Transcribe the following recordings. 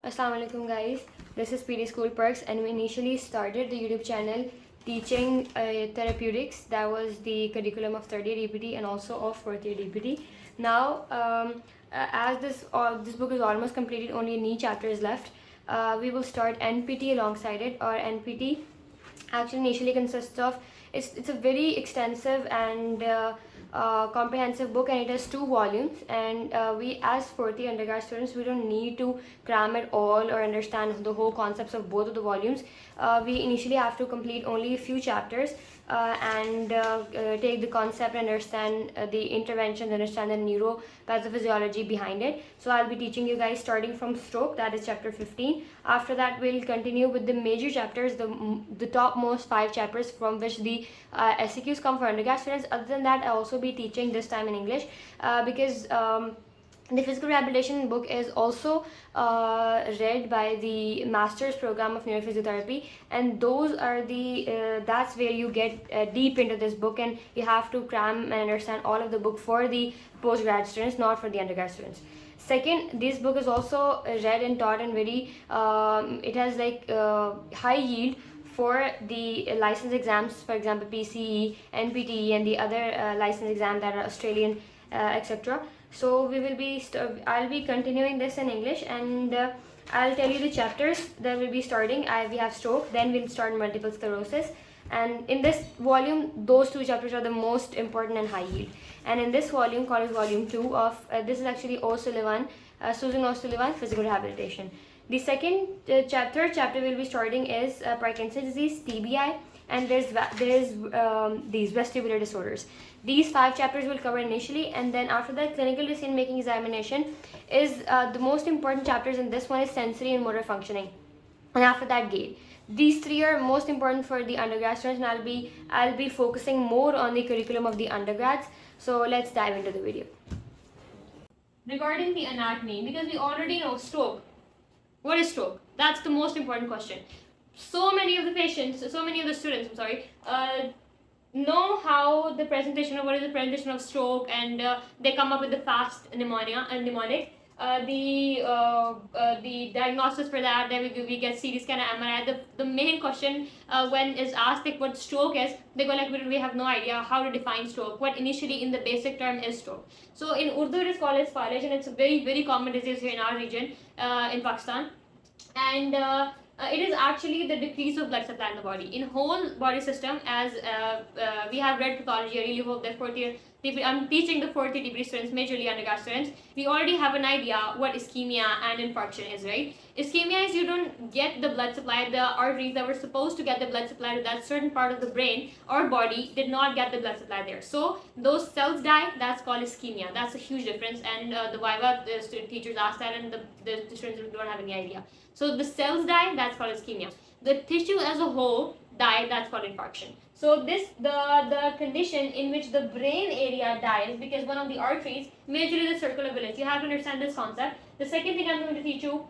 Assalamu alaikum guys, this is PD School Perks, and we initially started the YouTube channel teaching therapeutics. That was the curriculum of third year DPT and also of fourth year DPT. Now as this book is almost completed, only a knee chapter is left. We will start NPT alongside it. Or NPT actually initially consists of, it's a very extensive and comprehensive book, and it has 2 volumes, and we as fourth year undergrad students, we don't need to cram it all or understand the whole concepts of both of the volumes. We initially have to complete only a few chapters and take the concept, understand the interventions, understand the neurophysiology behind it. So I'll be teaching you guys starting from stroke, that is chapter 15. After that, we'll continue with the major chapters, the topmost 5 chapters from which the SEQs come for undergrad students. Other than that, I'll also be teaching this time in English because the physical rehabilitation book is also read by the master's program of neurophysiotherapy, and those are the that's where you get deep into this book, and you have to cram and understand all of the book for the postgrad students, not for the undergrad students. Second, this book is also read and taught and very it has like high yield for the license exams, for example PCE, NPTE, and the other license exams that are Australian, etc. So we will be I'll be continuing this in English, and I'll tell you the chapters that will be starting. We have stroke, then we'll start multiple sclerosis, and in this volume those 2 chapters are the most important and high yield. And in this volume, called volume 2 of this is actually O'Sullivan, Susan O'Sullivan, physical rehabilitation. The third chapter we'll be starting is Parkinson's disease, TBI, and there's these vestibular disorders. These 5 chapters will cover initially, and then after that, clinical decision making examination is the most important chapters, and this one is sensory and motor functioning, and after that gait. These 3 are most important for the undergrad students, and I'll be focusing more on the curriculum of the undergrads. So let's dive into the video. Regarding the anatomy, because we already know stroke. What is stroke? That's the most important question. So many of the students, know how the presentation of what is the presentation of stroke, and they come up with the fast mnemonic. The diagnosis for that, then we get CT scan and MRI. The main question when is asked like what stroke is, they go like we have no idea how to define stroke. What initially in the basic term is stroke. So in Urdu it is called as falaj, and it's a very, very common disease here in our region in Pakistan. And it is actually the decrease of blood supply in the body, in whole body system. As we have read pathology, I really hope that I'm teaching the 4th year degree students, majorly undergrad students. We already have an idea what ischemia and infarction is, right? Ischemia is you don't get the blood supply, the arteries that were supposed to get the blood supply to that certain part of the brain or body did not get the blood supply there. So those cells die, that's called ischemia. That's a huge difference, and the Viva, the student teachers asked that, and the students don't have any idea. So the cells die, that's called ischemia. The tissue as a whole die, that's called infarction. So this the condition in which the brain area dies because one of the arteries, majorly the circular villus. You have to understand this concept. The second thing I'm going to teach you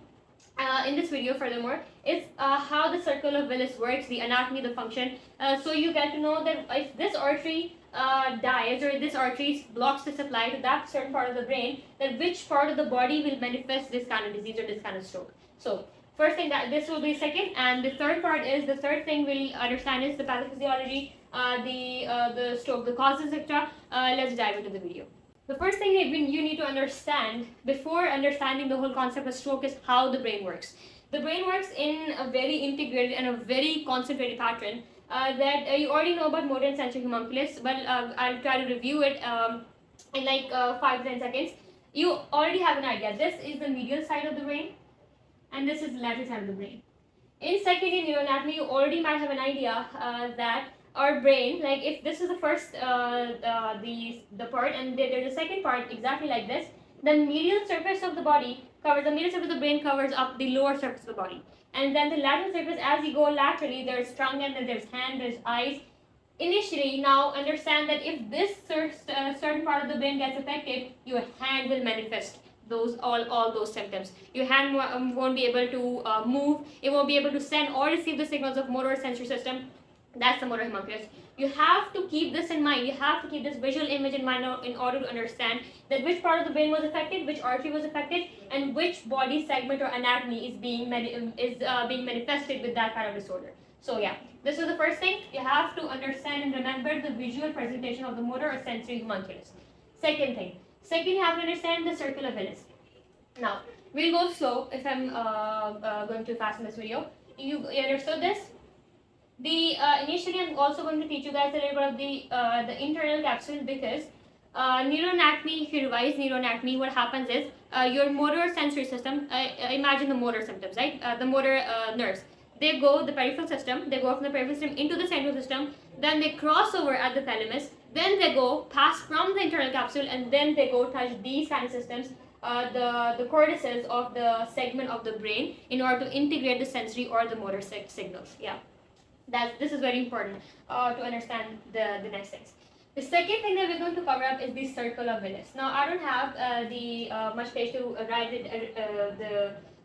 in this video furthermore is how the circular villus works, the anatomy, the function. So you get to know that if this artery dies, or this artery blocks the supply to that certain part of the brain, then which part of the body will manifest this kind of disease or this kind of stroke. So first thing, that this will be second, and the third thing we'll understand is the pathophysiology, the stroke, the causes, etc. Let's dive into the video. The first thing you need to understand before understanding the whole concept of stroke is how the brain works. The brain works in a very integrated and a very concentrated pattern that you already know about motor and sensory homunculus, but I'll try to review it in like 5 to 10 seconds. You already have an idea. This is the medial side of the brain, and this is the lateral side of the brain. In second year neuroanatomy, you already might have an idea that our brain, like if this is the first the part, and there's a second part exactly like this, the medial surface of the body covers, the medial surface of the brain covers up the lower surface of the body, and then the lateral surface, as you go laterally, there's tongue, and then there's hand, there's eyes. Initially, now understand that if this certain part of the brain gets affected, your hand will manifest all those symptoms. Your hand won't be able to move. It won't be able to send or receive the signals of motor sensory system. That's the motor homunculus. You have to keep this in mind. You have to keep this visual image in mind in order to understand that which part of the brain was affected, which artery was affected, and which body segment or anatomy is being manifested with that kind of disorder. So yeah, this is the first thing. You have to understand and remember the visual presentation of the motor or sensory homunculus. Second, you have to understand the circle of Willis. Now, we'll go slow if I'm going too fast in this video. You understood this? Initially, I'm also going to teach you guys a little bit of the internal capsule, because neuroanatomy, if you revise neuroanatomy, what happens is your motor sensory system, imagine the motor symptoms, right? The motor nerves. They go the peripheral system, they go from the peripheral system into the central system, then they cross over at the thalamus, then they go pass from the internal capsule, and then they go touch these kind of systems, the cortices of the segment of the brain, in order to integrate the sensory or the motor signals. Yeah. This is very important to understand the next things. The second thing that we're going to cover up is the circle of Willis. Now, I don't have much space to write it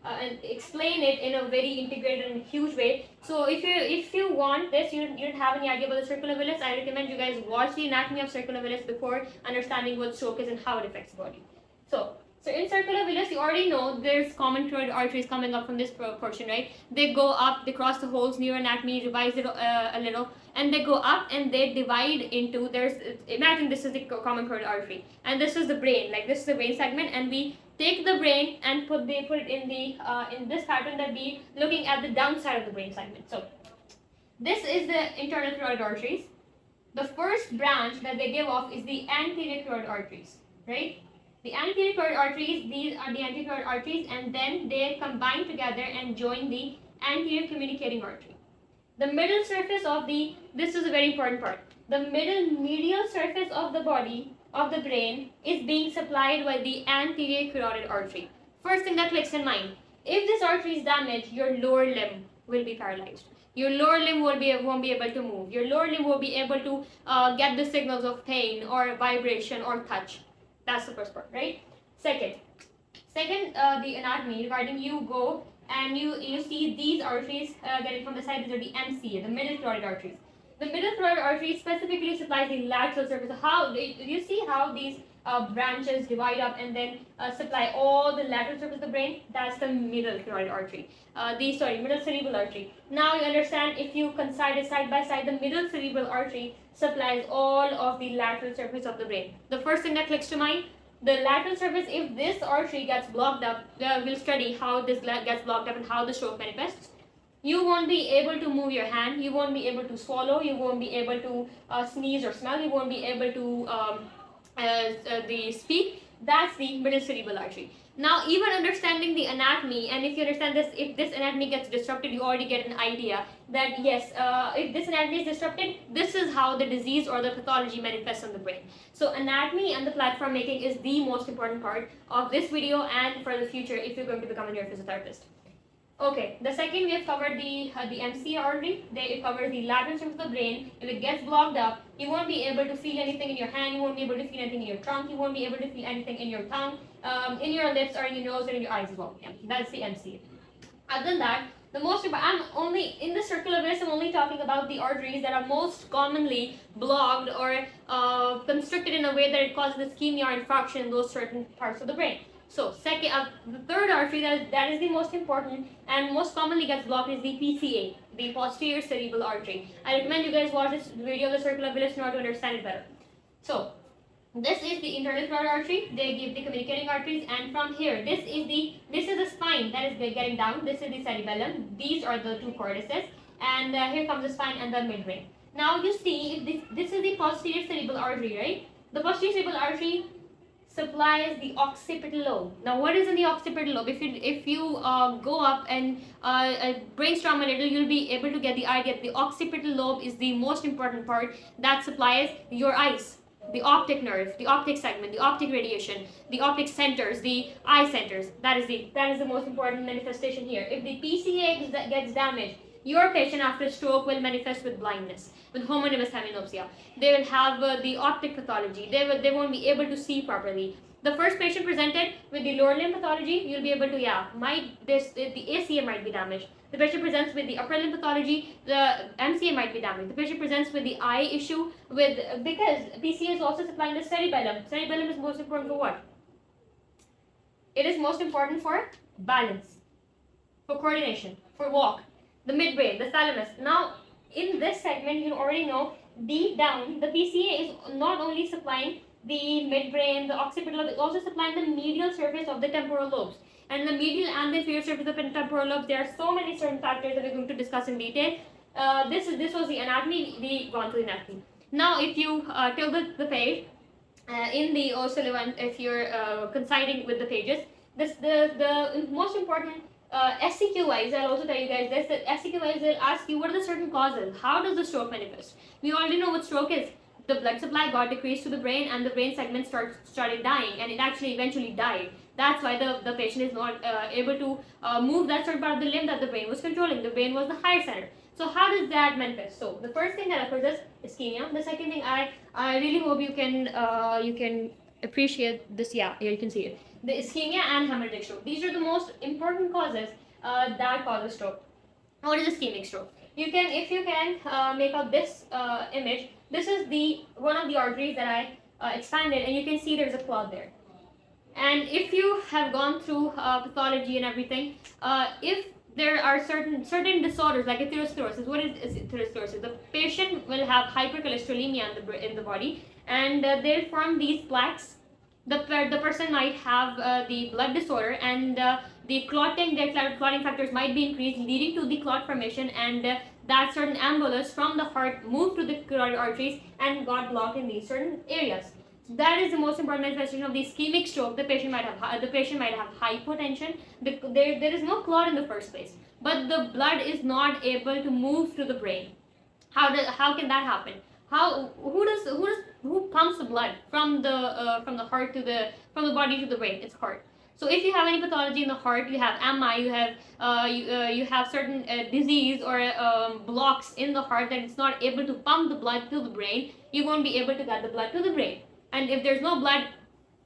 and explain it in a very integrated and huge way. So if you want this, you don't have any idea about the circle of Willis, I recommend you guys watch the anatomy of circle of Willis before understanding what stroke is and how it affects the body. So in circle of Willis, you already know there's common carotid arteries coming up from this portion, right? They go up, they cross the holes, neuroanatomy, revise it a little, and they go up and they divide into, imagine this is the common carotid artery, and this is the brain, like this is the brain segment, and we take the brain and put it in this pattern that we looking at the downside of the brain segment. So this is the internal carotid arteries. The first branch that they give off is the anterior carotid arteries, right? The anterior carotid arteries, these are the anterior carotid arteries, and then they combine together and join the anterior communicating artery. The middle surface of this is a very important part. The middle medial surface of the body, of the brain, is being supplied by the anterior carotid artery. First thing that clicks in mind, if this artery is damaged, your lower limb will be paralyzed. Your lower limb won't be able to move. Your lower limb will be able to get the signals of pain or vibration or touch. That's the first part, right? Second, the anatomy regarding you go and you see these arteries getting from the side. These are the MCA, the middle carotid arteries. The middle carotid artery specifically supplies the lateral surface. How you see how these branches divide up and then supply all the lateral surface of the brain? That's the middle carotid artery. Middle cerebral artery. Now you understand, if you consider side by side, the middle cerebral artery supplies all of the lateral surface of the brain. The first thing that clicks to mind, the lateral surface, if this artery gets blocked up, we'll study how this gets blocked up and how the stroke manifests. You won't be able to move your hand, you won't be able to swallow, you won't be able to sneeze or smell, you won't be able to speak. That's the middle cerebral artery. Now, even understanding the anatomy, and if you understand this, if this anatomy gets disrupted, you already get an idea that yes, if this anatomy is disrupted, this is how the disease or the pathology manifests on the brain. So anatomy and the platform making is the most important part of this video and for the future if you're going to become a neurophysiotherapist. Okay, the second, we have covered the MCA artery. It covers the lateral surface of the brain. If it gets blocked up, you won't be able to feel anything in your hand, you won't be able to feel anything in your trunk, you won't be able to feel anything in your tongue, in your lips or in your nose or in your eyes as well. Yeah, that's the MCA. Other than that, the most important, I'm only, in the circle of Willis, I'm only talking about the arteries that are most commonly blocked or constricted in a way that it causes ischemia or infarction in those certain parts of the brain. So the third artery that is the most important and most commonly gets blocked is the PCA, the posterior cerebral artery. I recommend you guys watch this video of the circle of Willis in order to understand it better. So this is the internal carotid artery. They give the communicating arteries, and from here, this is the spine that is getting down. This is the cerebellum. These are the two cortices, and here comes the spine and the midbrain. Now you see, if this is the posterior cerebral artery, right? The posterior cerebral artery supplies the occipital lobe. Now, what is in the occipital lobe? If you go up and brainstorm a little, you'll be able to get the idea. The occipital lobe is the most important part that supplies your eyes, the optic nerve, the optic segment, the optic radiation, the optic centers, the eye centers. That is the most important manifestation here. If the PCA gets damaged, your patient after stroke will manifest with blindness, with homonymous hemianopsia. They will have the optic pathology. They won't be able to see properly. The first patient presented with the lower limb pathology, you'll be able to, the ACA might be damaged. The patient presents with the upper limb pathology, the MCA might be damaged. The patient presents with the eye issue because PCE is also supplying the cerebellum. Cerebellum is most important for what? It is most important for balance, for coordination, for walk, the midbrain, the thalamus. Now, in this segment, you already know deep down, the PCA is not only supplying the midbrain, the occipital lobe, it's also supplying the medial surface of the temporal lobes. And the medial and the inferior surface of the temporal lobes, there are so many certain factors that we're going to discuss in detail. This was the anatomy. We've gone through the anatomy. Now, if you tilt the page, in the O'Sullivan, if you're coinciding with the pages, the most important SCQ wise, I'll also tell you guys this, that SCQ wise will ask you what are the certain causes, how does the stroke manifest. We already know what stroke is. The blood supply got decreased to the brain and the brain segment started dying, and it actually eventually died. That's why the patient is not able to move that certain part of the limb that the brain was controlling. The brain was the higher center. So how does that manifest? So the first thing that occurs is ischemia. The second thing, I really hope you can appreciate this. Yeah, here you can see it. The ischemia and hemorrhagic stroke. These are the most important causes that cause stroke. What is ischemic stroke? You can, if you can make out this image. This is one of the arteries that I expanded, and you can see there's a clot there. And if you have gone through pathology and everything, if there are certain disorders like atherosclerosis. What is atherosclerosis? The patient will have hypercholesterolemia in the body, and they'll form these plaques. The person might have the blood disorder, and their clotting factors might be increased, leading to the clot formation, and that certain embolus from the heart moved to the carotid arteries and got blocked in these certain areas. So that is the most important manifestation of the ischemic stroke. The patient might have hypotension. There is no clot in the first place, but the blood is not able to move to the brain. How can that happen? Who pumps the blood from the heart from the body to the brain? It's heart. So if you have any pathology in the heart, you have MI, you have certain disease or blocks in the heart that it's not able to pump the blood to the brain, you won't be able to get the blood to the brain. And if there's no blood,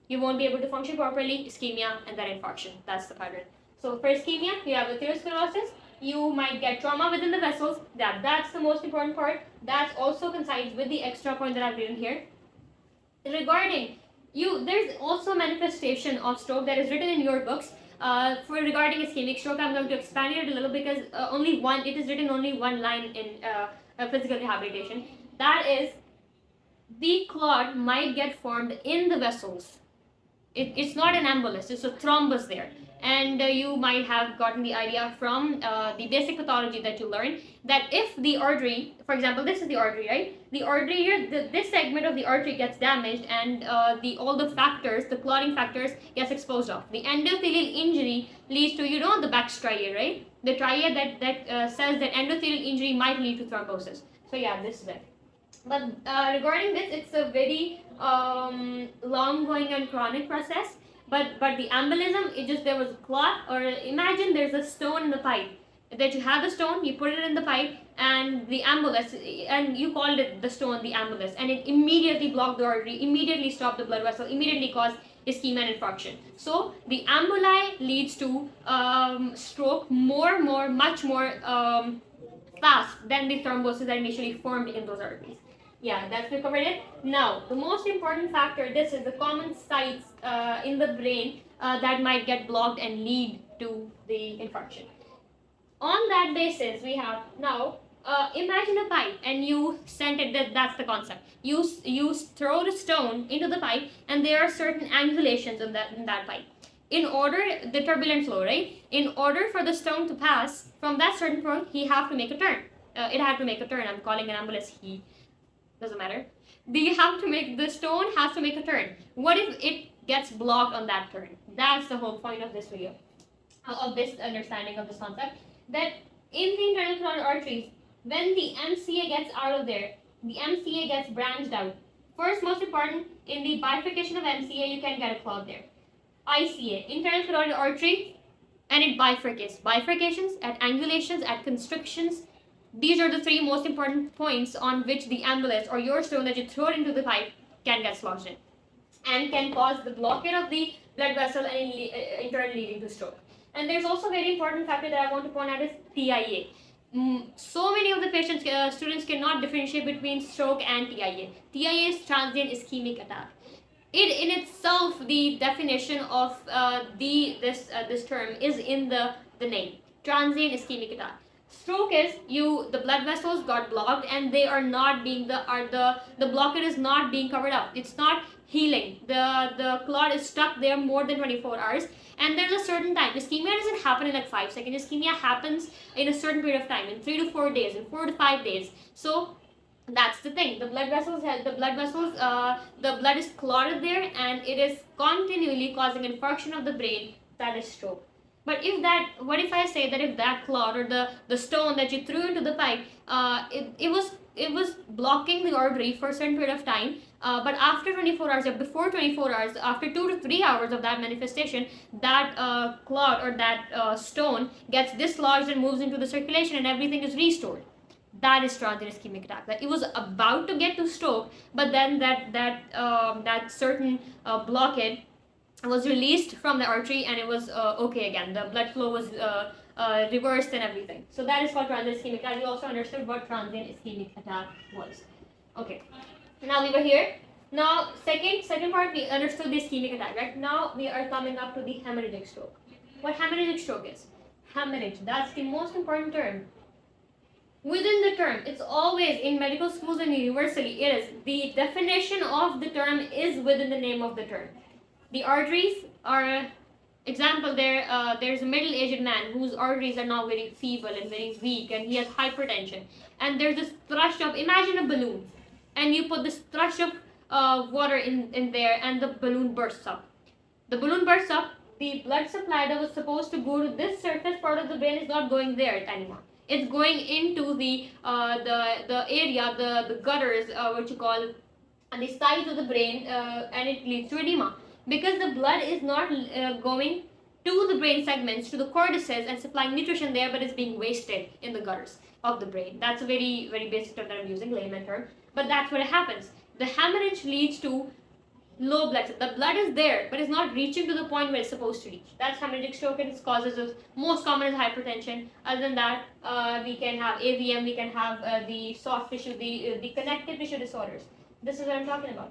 you won't be able to function properly, ischemia, and then infarction. That's the pattern. So for ischemia, you have atherosclerosis. You might get trauma within the vessels. That's the most important part. That also coincides with the extra point that I've written here. Regarding there's also manifestation of stroke that is written in your books. Regarding ischemic stroke, I'm going to expand it a little because it is written only one line in physical rehabilitation. That is, the clot might get formed in the vessels. It's not an embolus, it's a thrombus there. And you might have gotten the idea from the basic pathology that you learned, that if the artery, for example, this is the artery, right? The artery here, this segment of the artery gets damaged, and all the factors, the clotting factors, gets exposed off. The endothelial injury leads to, the back striae, right? The striae that says that endothelial injury might lead to thrombosis. So yeah, this is it. But regarding this, it's a very long-going and chronic process. But the embolism, there was a clot, or imagine there's a stone in the pipe. That you have the stone, you put it in the pipe, and the embolus, and you called it the stone, the embolus, and it immediately blocked the artery, immediately stopped the blood vessel, immediately caused ischemia and infarction. So the emboli leads to stroke much more fast than the thrombosis that initially formed in those arteries. Yeah, that's we covered it. Now, the most important factor, this is the common sites in the brain that might get blocked and lead to the infarction. On that basis, we have now, imagine a pipe and you send it, that's the concept. You throw the stone into the pipe, and there are certain angulations in that pipe. The turbulent flow, right? In order for the stone to pass from that certain point, it had to make a turn. I'm calling an ambulance he. Doesn't matter. The stone has to make a turn. What if it gets blocked on that turn? That's the whole point of this video, of this understanding of this concept. That in the internal carotid arteries, when the MCA gets out of there, the MCA gets branched out. First, most important, in the bifurcation of MCA, you can get a clot there. ICA, internal carotid artery, and it bifurcates. Bifurcations, at angulations, at constrictions. These are the three most important points on which the embolus or your stone that you throw into the pipe can get lodged in and can cause the blockade of the blood vessel and in turn leading to stroke. And there's also a very important factor that I want to point out is TIA. So many of the patients, students cannot differentiate between stroke and TIA. TIA is transient ischemic attack. It in itself, the definition of this term is in the name, transient ischemic attack. Stroke is the blood vessels got blocked and they are not being the blockade is not being covered up. It's not healing. The clot is stuck there more than 24 hours, and there's a certain time. Ischemia doesn't happen in like 5 seconds. Ischemia happens in a certain period of time, in 3 to 4 days, in 4 to 5 days. So that's the thing. The blood is clotted there, and it is continually causing infarction of the brain. That is stroke. But what if I say that if that clot or the stone that you threw into the pipe, it was blocking the artery for a certain period of time, but after 24 hours or before 24 hours, after 2 to 3 hours of that manifestation, that clot or that stone gets dislodged and moves into the circulation and everything is restored. That is transient ischemic attack. That it was about to get to stroke, but then that certain blockade was released from the artery and it was okay again. The blood flow was reversed and everything. So that is called transient ischemic attack. You also understood what transient ischemic attack was. Okay. Now we were here. Now second part, we understood the ischemic attack, right? Now we are coming up to the hemorrhagic stroke. What hemorrhagic stroke is? Hemorrhage. That's the most important term. Within the term, it's always in medical schools and university, it is the definition of the term is within the name of the term. The arteries are, example, there's a middle-aged man whose arteries are now very feeble and very weak, and he has hypertension. And there's this thrush of, imagine a balloon, and you put this thrush of water in there, and the balloon bursts up. The balloon bursts up, the blood supply that was supposed to go to this surface part of the brain is not going there anymore. It's going into the area, the gutters, what you call, on the sides of the brain, and it leads to edema. Because the blood is not going to the brain segments, to the cortices and supplying nutrition there, but it's being wasted in the gutters of the brain. That's a very, very basic term that I'm using, layman term. But that's what happens. The hemorrhage leads to low blood. The blood is there, but it's not reaching to the point where it's supposed to reach. That's hemorrhagic stroke, and its causes of most common is hypertension. Other than that, we can have AVM, we can have the soft tissue, the connective tissue disorders. This is what I'm talking about.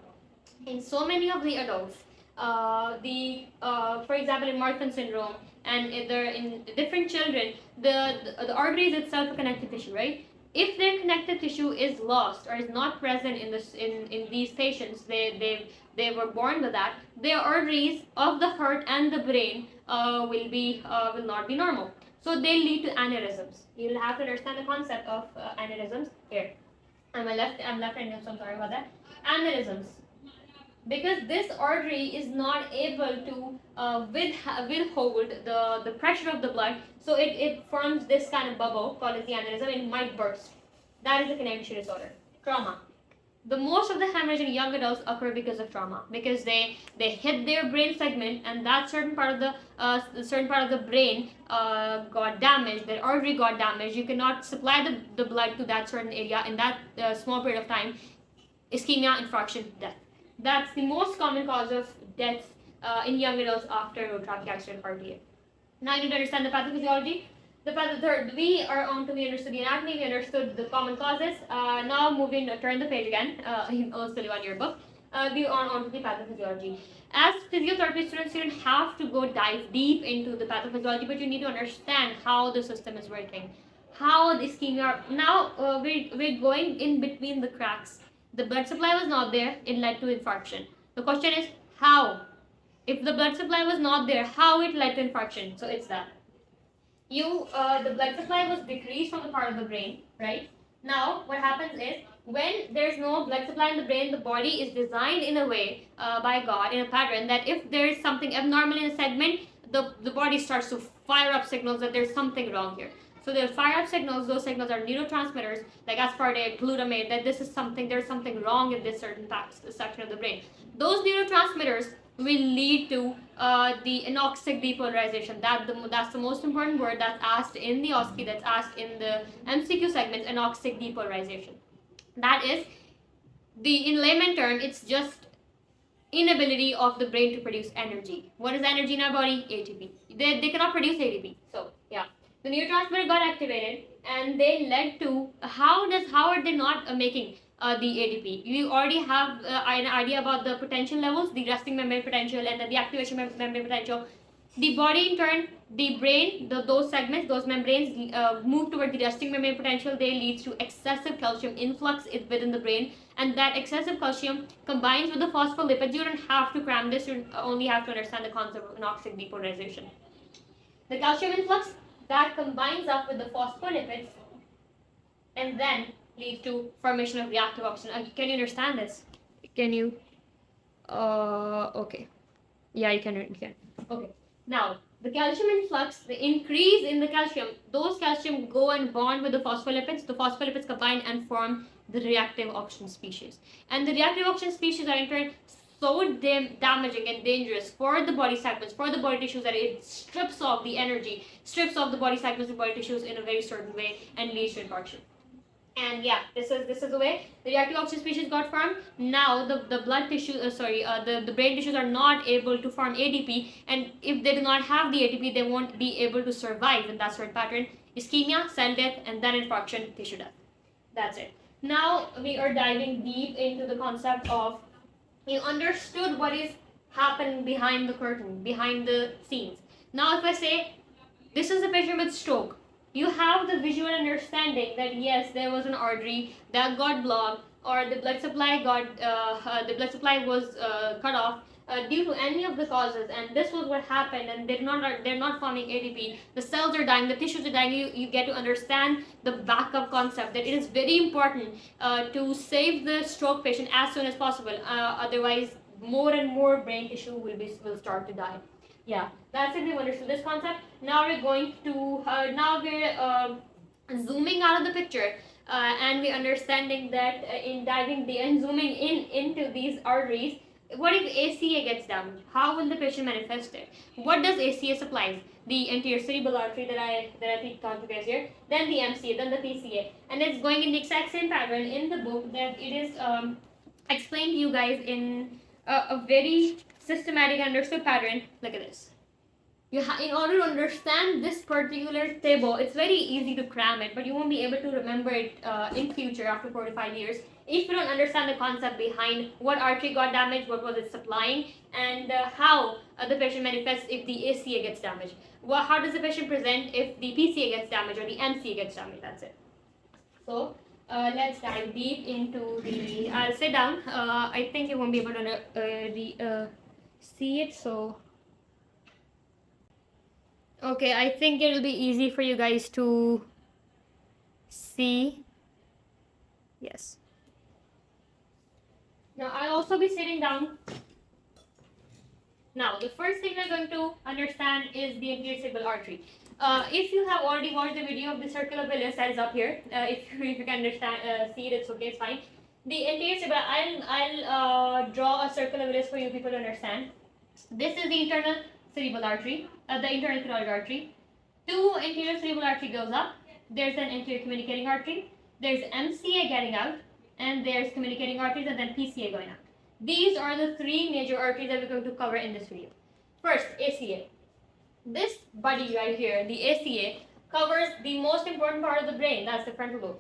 In so many of the adults, for example, in Marfan syndrome, and in different children, the artery is itself a connective tissue, right? If their connective tissue is lost or is not present in these patients, they were born with that, their arteries of the heart and the brain will not be normal. So they lead to aneurysms. You'll have to understand the concept of aneurysms here. I'm left-handed, so I'm sorry about that. Aneurysms. Because this artery is not able to withhold the pressure of the blood, so it forms this kind of bubble called as the aneurysm, and it might burst. That is a connective tissue disorder. Trauma. The most of the hemorrhage in young adults occur because of trauma, because they hit their brain segment, and that certain part of the brain got damaged. Their artery got damaged. You cannot supply the blood to that certain area in that small period of time. Ischemia, infarction, death. That's the most common cause of death in young adults after road traffic accident, RTA. Now you need to understand the pathophysiology. We understood the anatomy, we understood the common causes. Now turn the page again, in O'Sullivan yearbook. We are on to the pathophysiology. As physiotherapy students, you don't have to go dive deep into the pathophysiology, but you need to understand how the system is working, how the ischemia. Now we're going in between the cracks. The blood supply was not there, it led to infarction. The question is, how? If the blood supply was not there, how it led to infarction? So it's that. The blood supply was decreased from the part of the brain, right? Now, what happens is, when there's no blood supply in the brain, the body is designed in a way by God, in a pattern, that if there is something abnormal in a segment, the body starts to fire up signals that there's something wrong here. So they'll fire up signals. Those signals are neurotransmitters like aspartate, glutamate, that there's something wrong in this certain section of the brain. Those neurotransmitters will lead to the anoxic depolarization. That's the most important word that's asked in the OSCE, that's asked in the MCQ segment, anoxic depolarization. That is, in layman term, it's just inability of the brain to produce energy. What is energy in our body? ATP. They cannot produce ATP. So yeah, the neurotransmitter got activated, and they led to how are they not making the ATP? You already have an idea about the potential levels, the resting membrane potential, and then the activation membrane potential. The body, in turn, the brain, those segments, those membranes move toward the resting membrane potential. They leads to excessive calcium influx within the brain, and that excessive calcium combines with the phospholipids. You don't have to cram this, you only have to understand the concept of anoxic depolarization. The calcium influx that combines up with the phospholipids and then leads to formation of reactive oxygen. Can you understand this? Can you? Okay. Yeah, you can. Okay. Now, the calcium influx, the increase in the calcium, those calcium go and bond with the phospholipids. The phospholipids combine and form the reactive oxygen species. And the reactive oxygen species are in turn so damaging and dangerous for the body segments, for the body tissues, that it strips off the energy, strips off the body segments and body tissues in a very certain way and leads to infarction. And yeah, this is the way the reactive oxygen species got formed. Now the blood tissue, the brain tissues are not able to form ATP, and if they do not have the ATP, they won't be able to survive in that certain pattern. Ischemia, cell death, and then infarction, tissue death. That's it. Now we are diving deep into the concept of, you understood what is happening behind the curtain, behind the scenes. Now if I say this is a patient with stroke, you have the visual understanding that yes, there was an artery that got blocked, or the blood supply was cut off due to any of the causes, and this was what happened, and they're not forming ATP. The cells are dying, the tissues are dying. You get to understand the backup concept, that it is very important to save the stroke patient as soon as possible. Otherwise, more and more brain tissue will start to die. Yeah, that's it. We've understood this concept. Now we're going to zooming out of the picture, and we're understanding that in diving and zooming into these arteries. What if ACA gets damaged? How will the patient manifest it? What does ACA supplies? The anterior cerebral artery that I taught you guys here. Then the MCA, then the PCA, and it's going in the exact same pattern in the book that it is explained to you guys in a very systematic, understood pattern. Look at this. In order to understand this particular table, it's very easy to cram it, but you won't be able to remember it in future after 4 to 5 years if you don't understand the concept behind what artery got damaged, what was it supplying, and how the patient manifests if the ACA gets damaged. How does the patient present if the PCA gets damaged or the MCA gets damaged? That's it. So let's dive deep into the. I'll sit down. I think you won't be able to see it. So okay, I think it'll be easy for you guys to see. Yes. Now I'll also be sitting down. Now the first thing we're going to understand is the anterior cerebral artery. If you have already watched the video of the circular villus that is up here, if you can understand, see it, it's okay, it's fine. The anterior cerebral, I'll draw a circular villus for you people to understand. This is the internal cerebral artery, the internal carotid artery. Two anterior cerebral artery goes up. There's an anterior communicating artery. There's MCA getting out, and there's communicating arteries, and then PCA going out. These are the three major arteries that we're going to cover in this video. First, ACA. This body right here, the ACA, covers the most important part of the brain. That's the frontal lobe.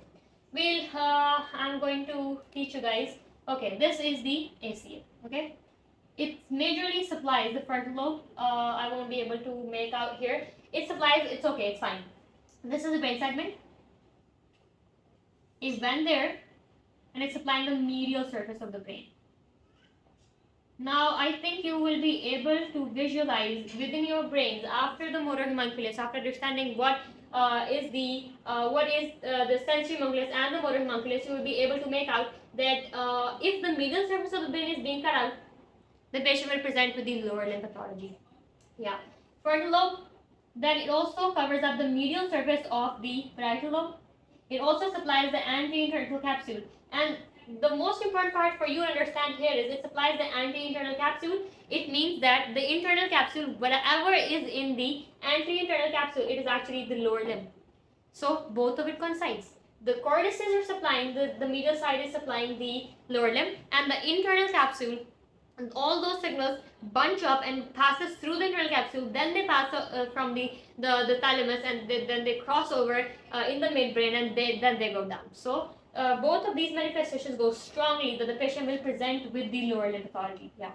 I'm going to teach you guys. Okay, this is the ACA. Okay. It majorly supplies the frontal lobe. I won't be able to make out here. It supplies, it's okay, it's fine. This is the brain segment. It went there, and it's supplying the medial surface of the brain. Now, I think you will be able to visualize within your brains after the motor homunculus, after understanding what is the sensory homunculus and the motor homunculus, you will be able to make out that if the medial surface of the brain is being cut out, the patient will present with the lower limb pathology. Yeah. Frontal lobe, then it also covers up the medial surface of the parietal lobe. It also supplies the anterior internal capsule. And the most important part for you to understand here is it supplies the anti-internal capsule. It means that the internal capsule, whatever is in the anti-internal capsule, it is actually the lower limb. So both of it coincides. The cortices are supplying, the medial side is supplying the lower limb, and the internal capsule, and all those signals bunch up and passes through the internal capsule. Then they pass from the thalamus, and then they cross over in the midbrain, and then they go down. So both of these manifestations go strongly that the patient will present with the lower limb pathology. Yeah.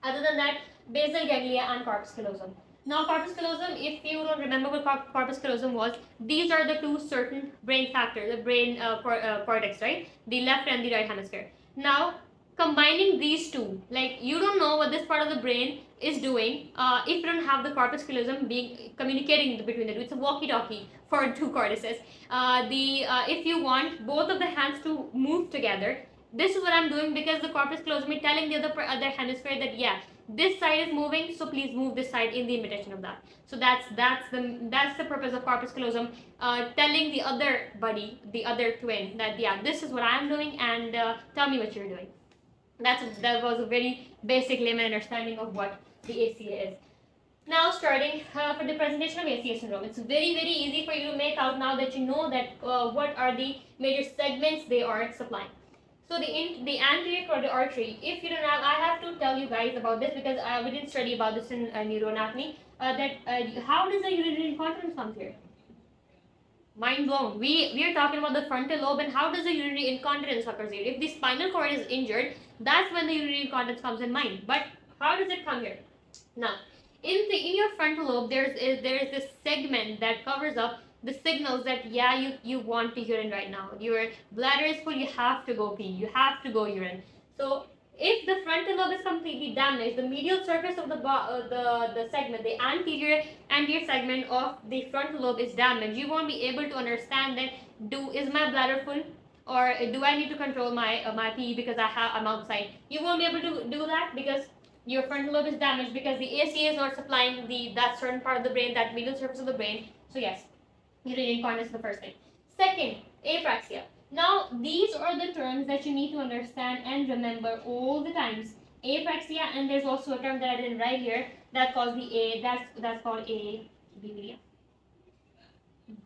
Other than that, basal ganglia and corpus callosum. Now, corpus callosum, if you don't remember what corpus callosum was, these are the two certain brain factors, the brain cortex, right? The left and the right hemisphere. Now, combining these two, like you don't know what this part of the brain is doing if you don't have the corpus callosum being communicating between the two. It's a walkie-talkie for two cortices. If you want both of the hands to move together, this is what I'm doing because the corpus callosum is telling the other hemisphere that yeah, this side is moving, so please move this side in the imitation of that. So that's the purpose of corpus callosum, telling the other buddy, the other twin, that yeah, this is what I'm doing, and tell me what you're doing. That was a very basic layman understanding of what the ACA is. Now starting for the presentation of ACA syndrome, it's very easy for you to make out now that you know that what are the major segments they are supplying. So the anterior carotid artery, if you don't have, I have to tell you guys about this because we didn't study about this in neuroanatomy. How does the urinary incontinence come here? Mind blown. We are talking about the frontal lobe and how does the urinary incontinence occurs here. If the spinal cord is injured, that's when the urinary incontinence comes in mind. But how does it come here? Now, in your frontal lobe, there is this segment that covers up the signals that yeah, you want to urine right now. Your bladder is full, you have to go pee, you have to go urine. So if the frontal lobe is completely damaged, the medial surface of the segment, the anterior segment of the frontal lobe is damaged, you won't be able to understand that is my bladder full, or do I need to control my pee because I'm outside. You won't be able to do that because your frontal lobe is damaged, because the ACA is not supplying that certain part of the brain, that medial surface of the brain. So yes, urinary incontinence is the first thing. Second, apraxia. Now, these are the terms that you need to understand and remember all the times. Apraxia, and there's also a term that I didn't write here that's called that's called abulia.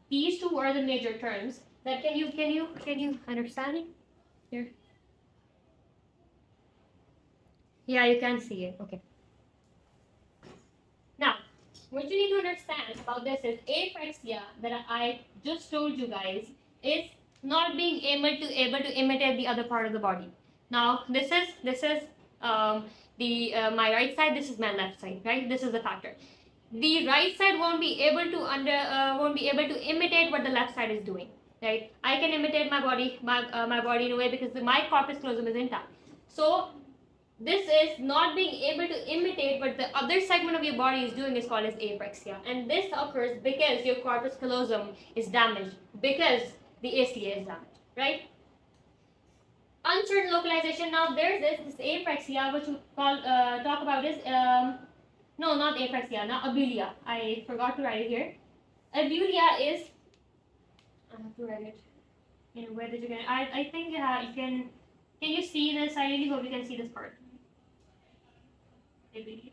These two are the major terms. That can you understand it? Here. Yeah, you can see it. Okay. Now, what you need to understand about this is apraxia that I just told you guys is not being able to imitate the other part of the body. Now, this is my right side. This is my left side. Right. This is the factor. The right side won't be able to imitate what the left side is doing. Right. I can imitate my body in a way because my corpus callosum is intact. So this is not being able to imitate what the other segment of your body is doing is called as apraxia. And this occurs because your corpus callosum is damaged, because the ACA is damaged, right? Uncertain localization. Now there's this apraxia, which we talk about is, no, not apraxia, not abulia. I forgot to write it here. Abulia is, I have to write it. Where did you get it? I think you can you see this? I really hope you can see this part. Abulia.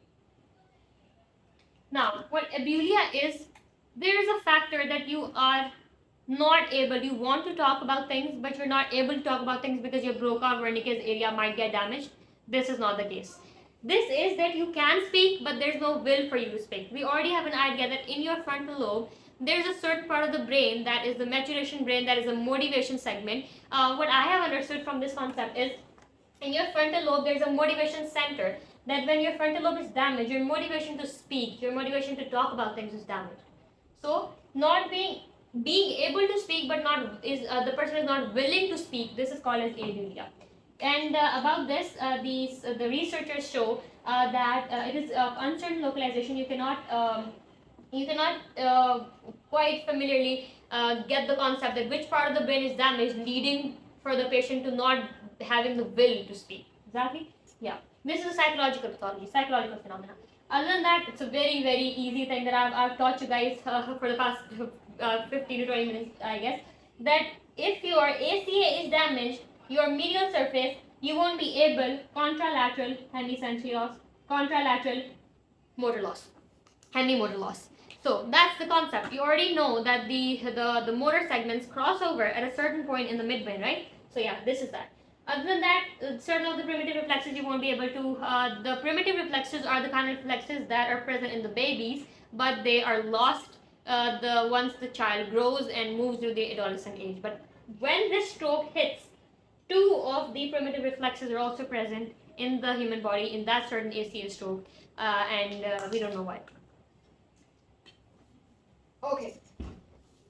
Now, what abulia is, there is a factor that you are not able, you want to talk about things, but you're not able to talk about things because your Broca Wernicke's area might get damaged. This is not the case. This is that you can speak, but there's no will for you to speak. We already have an idea that in your frontal lobe, there's a certain part of the brain that is the maturation brain, that is a motivation segment. What I have understood from this concept is, in your frontal lobe, there's a motivation center, that when your frontal lobe is damaged, your motivation to speak, your motivation to talk about things is damaged. So, not being able to speak, but the person is not willing to speak, this is called as abulia. And about this, the researchers show that it is uncertain localization. You cannot quite familiarly get the concept that which part of the brain is damaged, leading for the patient to not having the will to speak. Exactly? Yeah. This is a psychological pathology, psychological phenomena. Other than that, it's a very easy thing that I've taught you guys for the past 15 to 20 minutes, I guess, that if your ACA is damaged, your medial surface, you won't be able, contralateral hemisensory loss, contralateral motor loss, hemimotor loss. So that's the concept. You already know that the motor segments cross over at a certain point in the midbrain, right? So yeah, this is that. Other than that, certain of the primitive reflexes you won't be able to. The primitive reflexes are the kind of reflexes that are present in the babies, but they are lost once the child grows and moves through the adolescent age. But when this stroke hits, two of the primitive reflexes are also present in the human body in that certain ACA stroke, and we don't know why. Okay.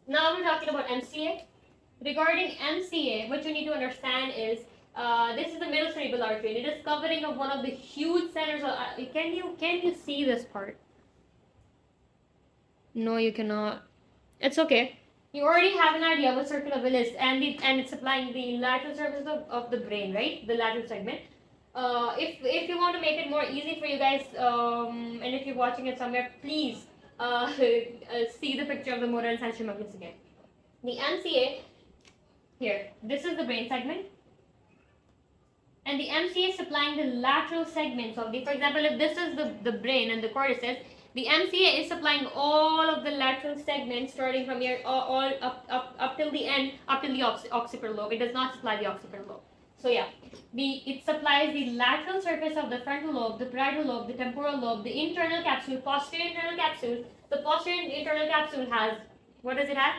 Now we're talking about MCA. Regarding MCA, what you need to understand is this is the middle cerebral artery. It is covering of one of the huge centers. Can you see this part? No, you cannot. It's okay. You already have an idea of a circle of Willis, and it's supplying the lateral surface of the brain, right? The lateral segment. If you want to make it more easy for you guys, and if you're watching it somewhere, please see the picture of the motor and sensory nucleus again. The MCA here. This is the brain segment. And the MCA is supplying the lateral segments of the, for example, if this is the brain and the cortices, the MCA is supplying all of the lateral segments starting from here all up till the end, up till the occipital lobe. It does not supply the occipital lobe. So yeah, it supplies the lateral surface of the frontal lobe, the parietal lobe, the temporal lobe, the internal capsule, posterior internal capsule. The posterior internal capsule has, what does it have?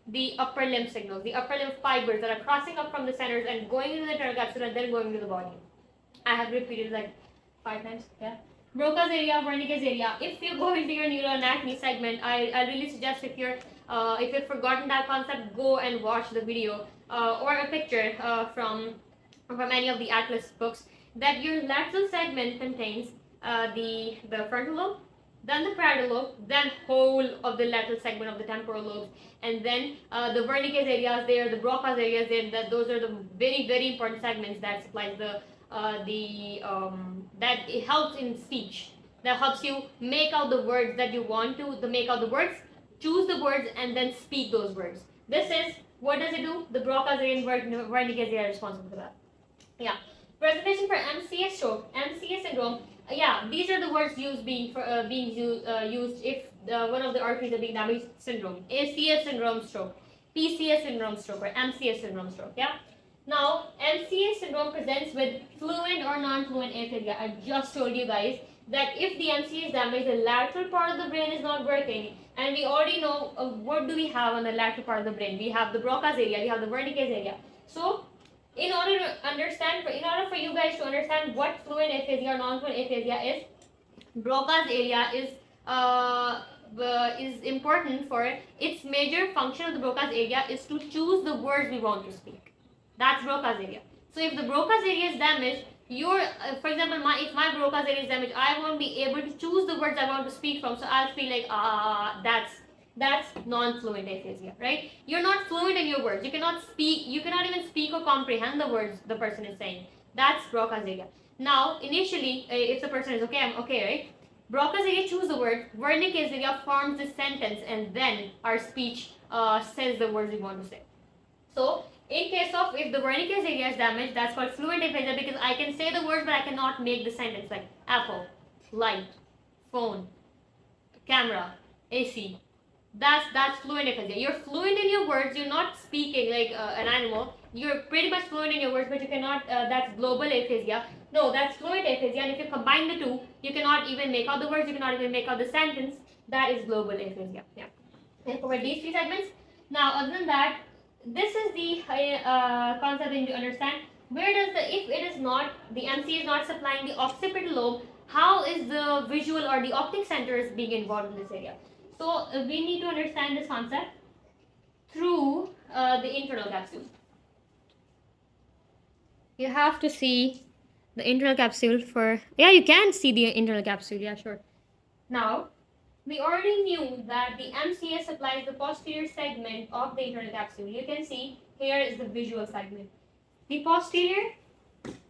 The upper limb signals, the upper limb fibers that are crossing up from the centers and going into the internal capsule and then going into the body. I have repeated like 5 times, yeah. Broca's area, Wernicke's area. If you go into your neuroanatomy segment, I really suggest if you've forgotten that concept, go and watch the video or a picture from any of the Atlas books. That your lateral segment contains the frontal lobe, then the parietal lobe, then whole of the lateral segment of the temporal lobe, and then the Wernicke's areas there, the Broca's areas there. Those are the very, very important segments that supplies that it helps in speech. That helps you make out the words that you want to make out the words, choose the words, and then speak those words. This is, what does it do? The Broca's area and Wernicke's area are responsible for that. Yeah. Presentation for MCA stroke, MCA syndrome. Yeah, these are the words used used if one of the arteries are being damaged. Syndrome, ACA syndrome stroke, PCA syndrome stroke, or MCA syndrome stroke. Yeah. Now, MCA syndrome presents with fluent or non-fluent aphasia. I just told you guys that if the MCA is damaged, the lateral part of the brain is not working, and we already know what do we have on the lateral part of the brain. We have the Broca's area, we have the Wernicke's area. So, in order for you guys to understand what fluent aphasia or non-fluent aphasia is, Broca's area is important for it. Its major function of the Broca's area is to choose the words we want to speak. That's Broca's area. So if the Broca's area is damaged, for example, if my Broca's area is damaged, I won't be able to choose the words I want to speak from. So I'll speak like that's non-fluent aphasia, right? You're not fluent in your words. You cannot even speak or comprehend the words the person is saying. That's Broca's area. Now, initially, if the person is okay, I'm okay, right? Broca's area choose the word, Wernicke's area forms the sentence, and then our speech says the words we want to say. So, in case of, if the Wernicke's area is damaged, that's called fluent aphasia, because I can say the words but I cannot make the sentence, like apple, light, phone, camera, AC. That's fluent aphasia. You're fluent in your words, you're not speaking like an animal. You're pretty much fluent in your words, but you cannot, that's global aphasia. No, that's fluent aphasia, and if you combine the two, you cannot even make out the words, you cannot even make out the sentence. That is global aphasia. Yeah. And cover these 3 segments. Now, other than that, this is the concept that you understand. Where does if it is not, the MC is not supplying the occipital lobe, how is the visual or the optic centers being involved in this area? So we need to understand this concept through the internal capsule. You have to see the internal capsule for, yeah, you can see the internal capsule, yeah, sure. Now, we already knew that the MCA supplies the posterior segment of the internal capsule. You can see here is the visual segment. The posterior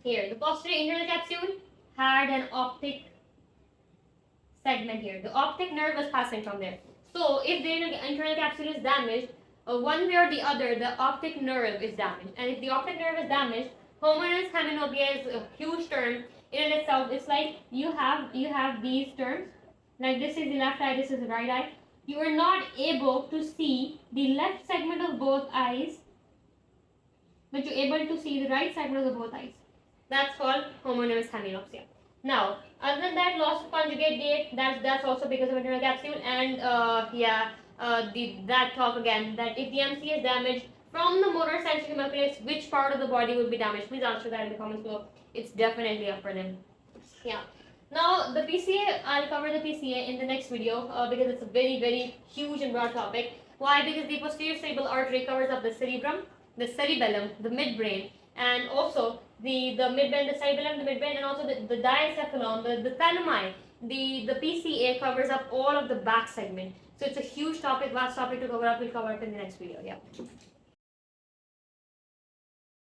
internal capsule had an optic segment here. The optic nerve was passing from there. So if the internal capsule is damaged, one way or the other, the optic nerve is damaged. And if the optic nerve is damaged, homoenemus hemianopia is a huge term in and itself. It's like you have these terms, like this is the left eye, this is the right eye. You are not able to see the left segment of both eyes, but you're able to see the right segment of the both eyes. That's called homoenemus hemianopia. Now, other than that, loss of conjugate gait, that's also because of internal capsule. And that talk again, that if the MC is damaged from the motor sensory nucleus, which part of the body will be damaged? Please answer that in the comments below. It's definitely upper limb. Yeah. Now, the PCA, I'll cover the PCA in the next video because it's a very, very huge and broad topic. Why? Because the posterior cerebral artery covers up the cerebrum, the cerebellum, the midbrain, and also the midbrain, the cerebellum, the midbrain, and also the diencephalon, the thalami. The PCA covers up all of the back segment. So it's a huge topic, vast topic to cover up. We'll cover it in the next video. Yeah.